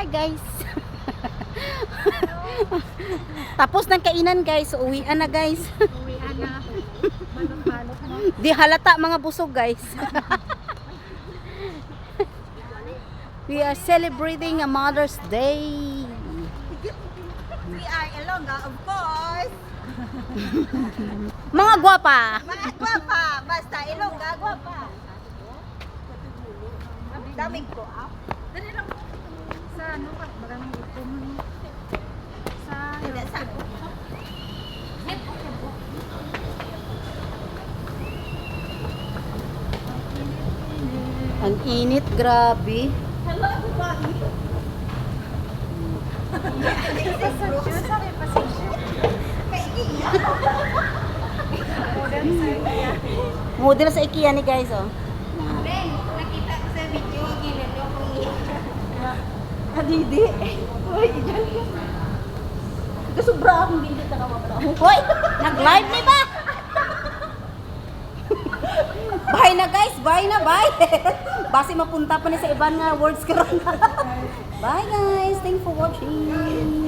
Hi guys. Tapos ng kainan guys. Uwian na guys. Uwian na. Balot-balot mo. Di halata mga busog guys. We are celebrating a Mother's Day. We are Ilongga, of course. Mga gwapa. Mga gwapa. Basta Ilongga, gwapa. Daming ko, ah. Dali lang. Sa ano ka? Maraming ito mo. Sa... Ang init, grabe. Hello, everybody. Model sa IKEA ni guys, oh. Nakita ko sa video, ginano kong Adidi. Uy, dyan ko. Kasubra akong dili na kamabra. Hoy, nag-live ni ba? Bye na guys, bye na, bye. Basi mapunta pa ni sa iban nga words karon. Bye guys, thanks for watching.